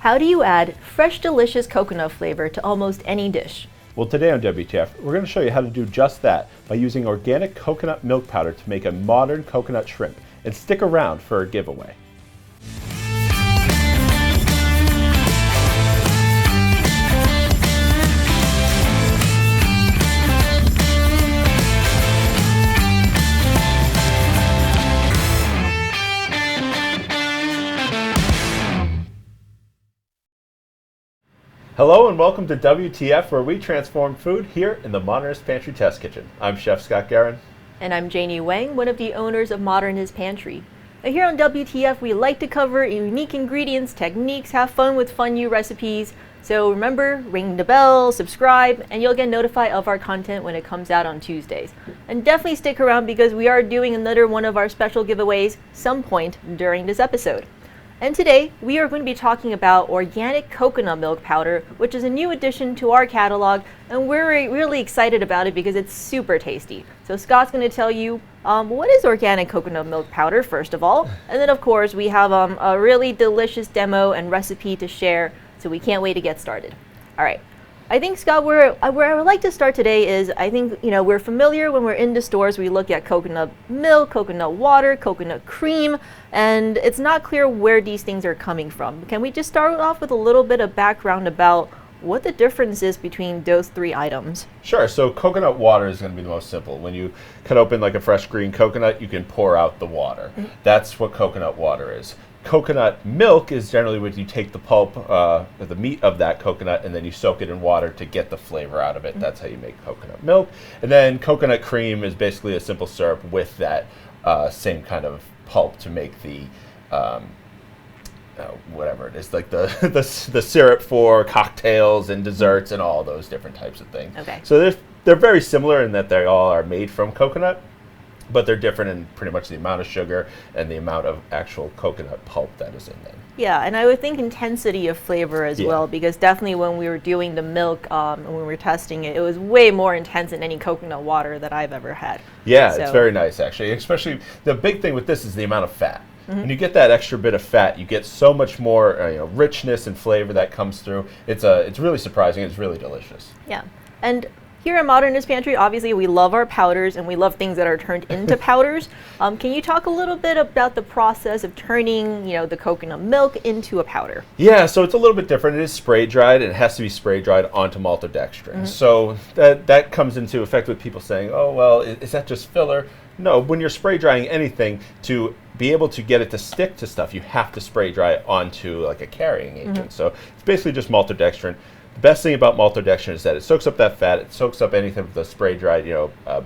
How do you add fresh, delicious coconut flavor to almost any dish? Well, today on WTF, we're going to show you how to do just that by using organic coconut milk powder to make a modern coconut shrimp. And stick around for a giveaway. Hello and welcome to WTF, where we transform food here in the Modernist Pantry Test Kitchen. I'm Chef Scott Guerin. And I'm Janie Wang, one of the owners of Modernist Pantry. Now here on WTF, we like to cover unique ingredients, techniques, have fun with fun new recipes. So remember, ring the bell, subscribe, and you'll get notified of our content when it comes out on Tuesdays. And definitely stick around because we are doing another one of our special giveaways some point during this episode. And today, we are going to be talking about organic coconut milk powder, which is a new addition to our catalog, and we're really excited about it because it's super tasty. So Scott's going to tell you what is organic coconut milk powder, first of all, and then of course we have a really delicious demo and recipe to share, so we can't wait to get started. All right. I think, Scott, where I would like to start today is, I think, we're familiar when we're in the stores, we look at coconut milk, coconut water, coconut cream, and it's not clear where these things are coming from. Can we just start off with a little bit of background about what the difference is between those three items? Sure, so coconut water is going to be the most simple. When you cut open like a fresh green coconut, you can pour out the water. Mm-hmm. That's what coconut water is. Coconut milk is generally when you take the pulp, the meat of that coconut, and then you soak it in water to get the flavor out of it. Mm-hmm. That's how you make coconut milk. And then coconut cream is basically a simple syrup with that same kind of pulp to make the whatever it is, like the syrup for cocktails and desserts and all those different types of things. Okay. So they're very similar in that they all are made from coconut, but they're different in pretty much the amount of sugar and the amount of actual coconut pulp that is in them. Yeah, and I would think intensity of flavor as well, because definitely when we were doing the milk, when we were testing it, it was way more intense than any coconut water that I've ever had. Yeah, so it's very nice actually. Especially the big thing with this is the amount of fat. Mm-hmm. When you get that extra bit of fat, you get so much more richness and flavor that comes through. It's really surprising. It's really delicious. Yeah, and here at Modernist Pantry, obviously we love our powders and we love things that are turned into powders. Can you talk a little bit about the process of turning, the coconut milk into a powder? Yeah, so it's a little bit different. It is spray dried, and it has to be spray dried onto maltodextrin. Mm-hmm. So that comes into effect with people saying, "Oh, well, is that just filler?" No, when you're spray drying anything, to be able to get it to stick to stuff, you have to spray dry it onto like a carrying agent. Mm-hmm. So it's basically just maltodextrin. The best thing about maltodextrin is that it soaks up that fat, it soaks up anything with the spray dried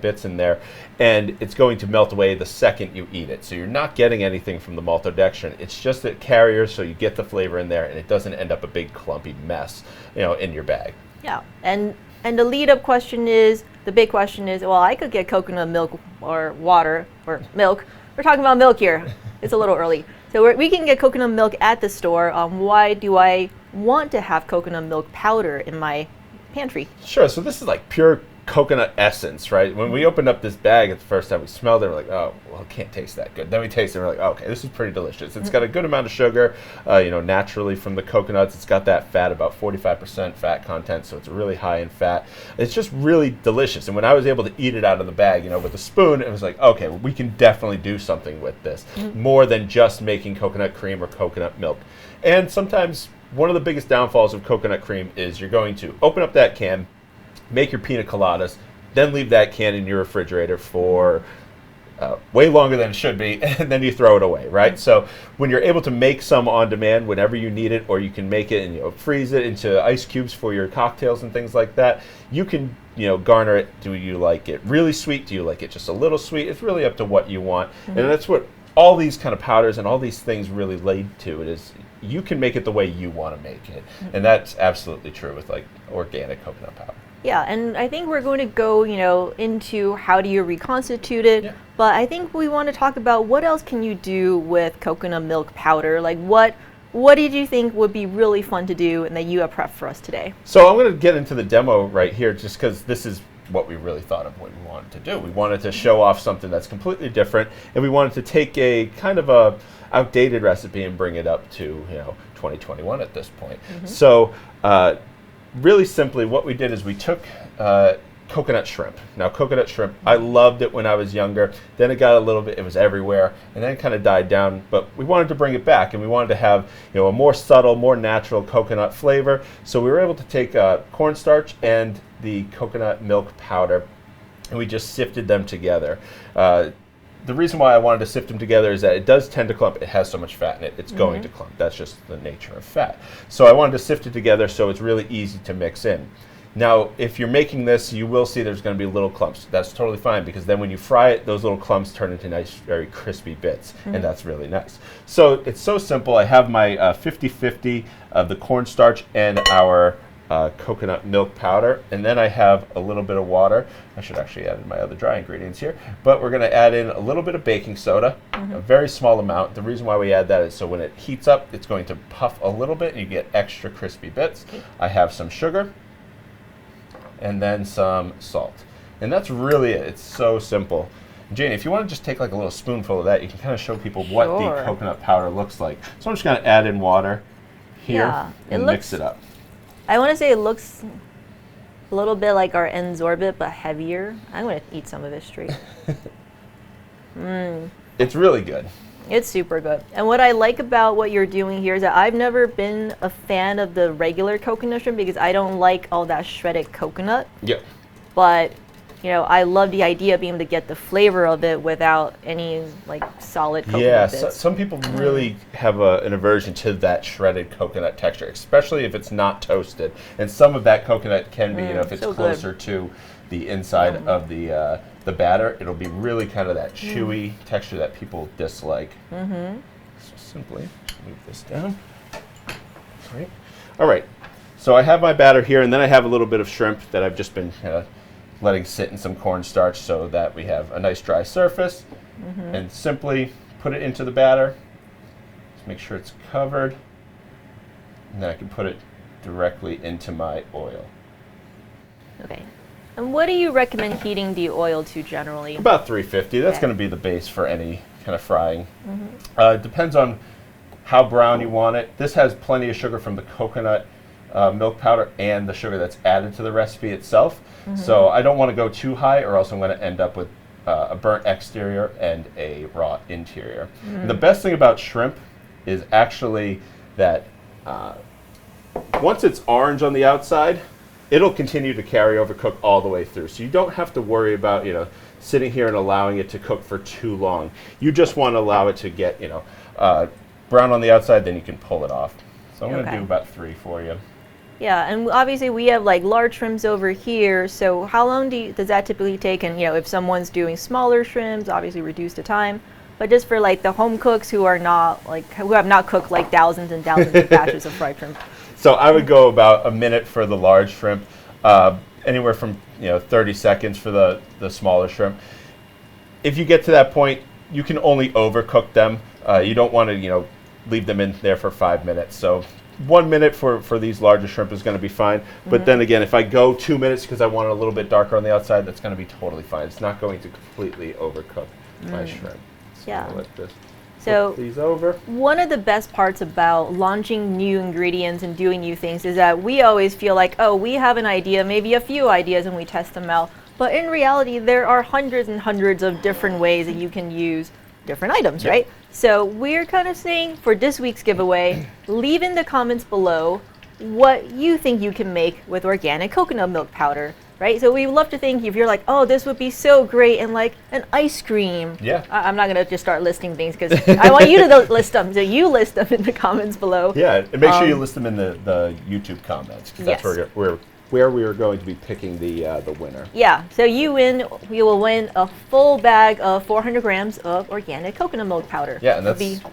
bits in there, and it's going to melt away the second you eat it. So you're not getting anything from the maltodextrin. It's just a carrier, so you get the flavor in there, and it doesn't end up a big clumpy mess, in your bag. Yeah, and the lead-up question is, the big question is, well, I could get coconut milk or water or milk. We're talking about milk here. It's a little early. So we can get coconut milk at the store. Why do I want to have coconut milk powder in my pantry? Sure, so this is like pure coconut essence, right? When we opened up this bag at the first time we smelled it, we're like, oh, well, it can't taste that good. Then we taste it and we're like, oh, okay, this is pretty delicious. It's got a good amount of sugar, naturally from the coconuts. It's got that fat, about 45% fat content, so it's really high in fat. It's just really delicious. And when I was able to eat it out of the bag, with a spoon, it was like, okay, well, we can definitely do something with this, more than just making coconut cream or coconut milk. And sometimes one of the biggest downfalls of coconut cream is you're going to open up that can, make your pina coladas, then leave that can in your refrigerator for way longer than it should be, and then you throw it away, right? So when you're able to make some on demand whenever you need it, or you can make it and freeze it into ice cubes for your cocktails and things like that, you can garner it. Do you like it really sweet? Do you like it just a little sweet? It's really up to what you want. Mm-hmm. And that's what all these kind of powders and all these things really lead to. It is, you can make it the way you want to make it. Mm-hmm. And that's absolutely true with like organic coconut powder. Yeah, and I think we're going to go, into how do you reconstitute it, yeah. But I think we want to talk about what else can you do with coconut milk powder. Like what did you think would be really fun to do and that you have prepped for us today? So I'm going to get into the demo right here just because this is what we really thought of what we wanted to do. We wanted to show off something that's completely different, and we wanted to take a kind of a outdated recipe and bring it up to 2021 at this point. So really simply what we did is we took coconut shrimp. Now coconut shrimp, I loved it when I was younger. Then it got a little bit, it was everywhere, and then it kind of died down. But we wanted to bring it back, and we wanted to have a more subtle, more natural coconut flavor. So we were able to take cornstarch and the coconut milk powder, and we just sifted them together. The reason why I wanted to sift them together is that it does tend to clump. It has so much fat in it, it's going to clump. That's just the nature of fat. So I wanted to sift it together so it's really easy to mix in. Now, if you're making this, you will see there's going to be little clumps. That's totally fine, because then when you fry it, those little clumps turn into nice, very crispy bits, and that's really nice. So it's so simple. I have my 50-50 of the cornstarch and our coconut milk powder, and then I have a little bit of water. I should actually add in my other dry ingredients here, but we're going to add in a little bit of baking soda, a very small amount. The reason why we add that is so when it heats up, it's going to puff a little bit, and you get extra crispy bits. I have some sugar, and then some salt. And that's really it. It's so simple. Janie, if you want to just take like a little spoonful of that, you can kind of show people what the coconut powder looks like. So I'm just going to add in water here and mix it up. I want to say it looks a little bit like our N-Zorbit, but heavier. I'm going to eat some of it straight. It's really good. It's super good. And what I like about what you're doing here is that I've never been a fan of the regular coconut shrimp because I don't like all that shredded coconut. Yeah. But, I love the idea of being able to get the flavor of it without any, like, solid coconut bits. Some people really have an aversion to that shredded coconut texture, especially if it's not toasted. And some of that coconut can be, if it's so closer to the inside of the batter, it'll be really kind of that chewy texture that people dislike. So simply move this down. Great. All right. So I have my batter here, and then I have a little bit of shrimp that I've just been letting sit in some cornstarch so that we have a nice dry surface. And simply put it into the batter. Just make sure it's covered. And then I can put it directly into my oil. Okay. And what do you recommend heating the oil to generally? About 350. That's going to be the base for any kind of frying. It depends on how brown you want it. This has plenty of sugar from the coconut milk powder and the sugar that's added to the recipe itself. So I don't want to go too high, or else I'm going to end up with a burnt exterior and a raw interior. And the best thing about shrimp is actually that once it's orange on the outside, it'll continue to carry over, cook all the way through. So you don't have to worry about, sitting here and allowing it to cook for too long. You just want to allow it to get, brown on the outside, then you can pull it off. So I'm going to do about 3 for you. Yeah, and obviously we have like large shrimps over here. So how long does that typically take? And if someone's doing smaller shrimps, obviously reduce the time. But just for like the home cooks who are not who have not cooked like thousands and thousands of batches of fried shrimp. So I would go about a minute for the large shrimp, anywhere from 30 seconds for the smaller shrimp. If you get to that point, you can only overcook them. You don't want to leave them in there for 5 minutes. So 1 minute for these larger shrimp is going to be fine. But then again, if I go 2 minutes because I want it a little bit darker on the outside, that's going to be totally fine. It's not going to completely overcook my shrimp. So I'll let this flip these over. One of the best parts about launching new ingredients and doing new things is that we always feel like, oh, we have an idea, maybe a few ideas, and we test them out. But in reality, there are hundreds and hundreds of different ways that you can use different items, right? So we're kind of saying for this week's giveaway, leave in the comments below what you think you can make with organic coconut milk powder, right? So we love to think if you're like, oh, this would be so great in like an ice cream. Yeah. I'm not going to just start listing things because I want you to list them. So you list them in the comments below. Yeah, and make sure you list them in the YouTube comments, because that's where we are going to be picking the winner. Yeah, so you will win a full bag of 400 grams of organic coconut milk powder. Yeah, and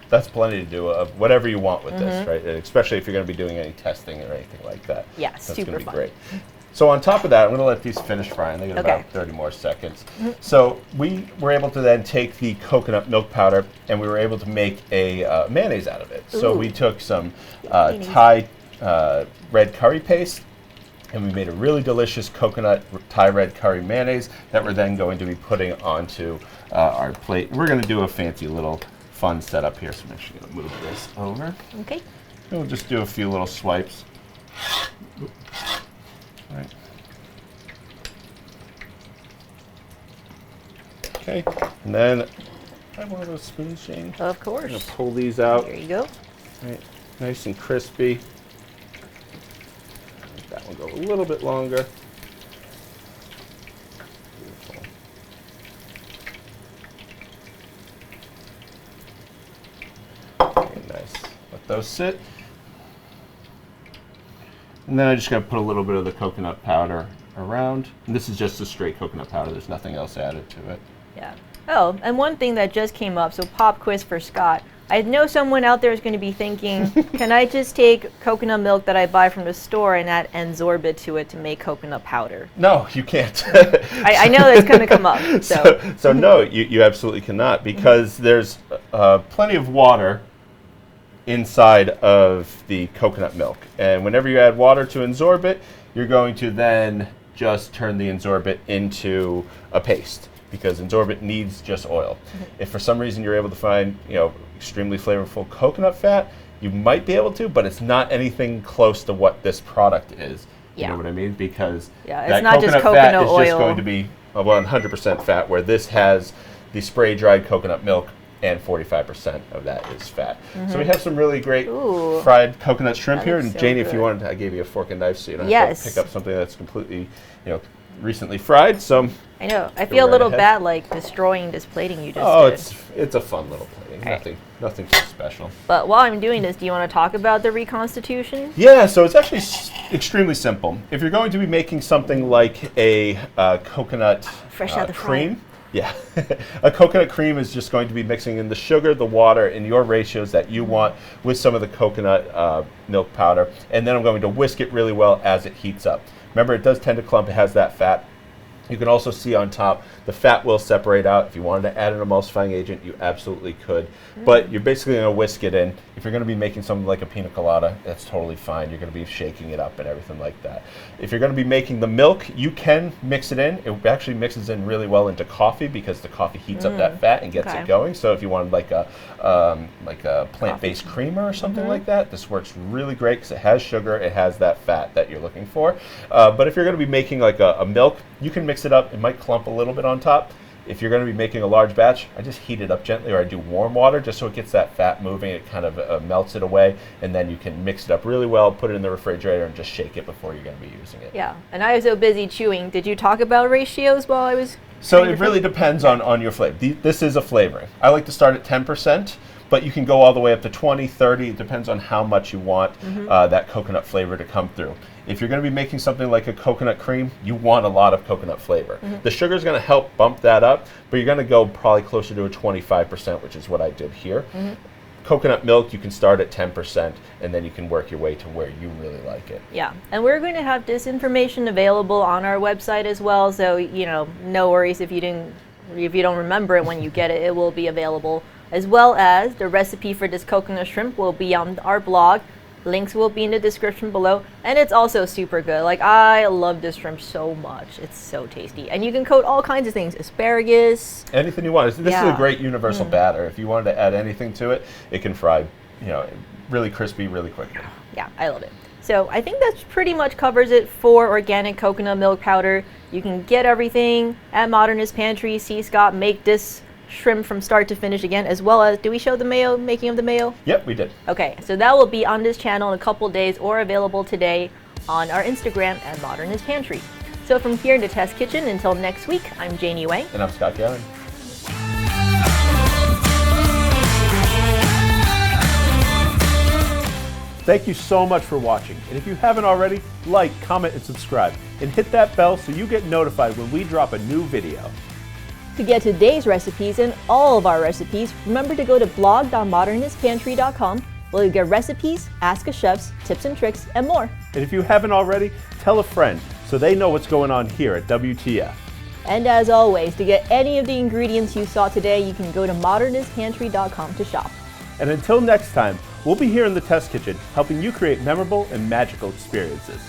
that's plenty to do of whatever you want with this, right? And especially if you're going to be doing any testing or anything like that. Yeah, that's super going to be fun. Great. So on top of that, I'm going to let these finish frying. They get about 30 more seconds. So we were able to then take the coconut milk powder and we were able to make a mayonnaise out of it. So we took some Thai red curry paste, And we made a really delicious coconut Thai red curry mayonnaise that we're then going to be putting onto our plate. We're going to do a fancy little fun setup here, so I'm actually going to move this over. Okay. And we'll just do a few little swipes. All right. Okay, and then I have one of those spoons, Jane. Of course. I'm going to pull these out. There you go. All right, nice and crispy. Make that one go a little bit longer. Beautiful. Very nice. Let those sit. And then I just got to put a little bit of the coconut powder around. And this is just a straight coconut powder. There's nothing else added to it. Yeah. Oh, and one thing that just came up, so pop quiz for Scott. I know someone out there is going to be thinking, can I just take coconut milk that I buy from the store and add N-Zorbit to it to make coconut powder? No, you can't. I know that's going to come up. So no, you absolutely cannot, because there's plenty of water inside of the coconut milk. And whenever you add water to N-Zorbit, you're going to then just turn the N-Zorbit into a paste, because N-Zorbit needs just oil. If for some reason you're able to find, extremely flavorful coconut fat, you might be able to, but it's not anything close to what this product is. Yeah. You know what I mean? Because yeah, that it's not just fat coconut is oil. just going to be 100% fat, where this has the spray dried coconut milk, and 45% of that is fat. So we have some really great fried coconut shrimp here. And so Janie, if you good. wanted, I gave you a fork and knife so you don't have Yes. to pick up something that's completely, recently fried. So I know. I go feel a right little ahead. bad, like destroying this plating you just did. it's a fun little plating. Right. Nothing too special. But while I'm doing this, do you want to talk about the reconstitution? Yeah, so it's actually extremely simple. If you're going to be making something like a coconut Fresh out the fryer. cream, yeah, a coconut cream is just going to be mixing in the sugar, the water, in your ratios that you want with some of the coconut milk powder, and then I'm going to whisk it really well as it heats up. Remember, it does tend to clump. It has that fat. You can also see on top, the fat will separate out. If you wanted to add an emulsifying agent, you absolutely could. But you're basically going to whisk it in. If you're going to be making something like a pina colada, that's totally fine. You're going to be shaking it up and everything like that. If you're going to be making the milk, you can mix it in. It actually mixes in really well into coffee, because the coffee heats up that fat and gets it going. So if you wanted like a plant-based creamer or something like that, this works really great because it has sugar, it has that fat that you're looking for. But if you're going to be making like a milk, you can mix it up. It might clump a little bit on top. If you're going to be making a large batch, I just heat it up gently, or I do warm water just so it gets that fat moving. It kind of melts it away, and then you can mix it up really well, put it in the refrigerator, and just shake it before you're going to be using it. Yeah, and I was so busy chewing. Did you talk about ratios while I was... So it really depends on your flavor. This is a flavoring. I like to start at 10%, but you can go all the way up to 20, 30. It depends on how much you want that coconut flavor to come through. If you're going to be making something like a coconut cream, you want a lot of coconut flavor. The sugar is going to help bump that up, but you're going to go probably closer to a 25%, which is what I did here. Coconut milk, you can start at 10%, and then you can work your way to where you really like it. Yeah, and we're going to have this information available on our website as well, so no worries if you don't remember it when you get it. It will be available, as well as the recipe for this coconut shrimp will be on our blog. Links will be in the description below, and it's also super good. Like, I love this shrimp so much. It's so tasty, and you can coat all kinds of things: asparagus, anything you want. This is a great universal batter. If you wanted to add anything to it, it can fry, really crispy, really quickly. Yeah, I love it. So I think that pretty much covers it for organic coconut milk powder. You can get everything at Modernist Pantry. See Scott make this shrimp from start to finish again, as well as, do we show the mayo, making of the mayo? Yep, we did. Okay, so that will be on this channel in a couple days, or available today on our Instagram at Modernist Pantry. So from here in the test kitchen, until next week, I'm Janie Wang. And I'm Scott Gallen. Thank you so much for watching. And if you haven't already, like, comment, and subscribe. And hit that bell so you get notified when we drop a new video. To get today's recipes and all of our recipes, remember to go to blog.modernistpantry.com, where you get recipes, ask a chefs, tips and tricks, and more. And if you haven't already, tell a friend so they know what's going on here at WTF. And as always, to get any of the ingredients you saw today, you can go to modernistpantry.com to shop. And until next time, we'll be here in the test kitchen helping you create memorable and magical experiences.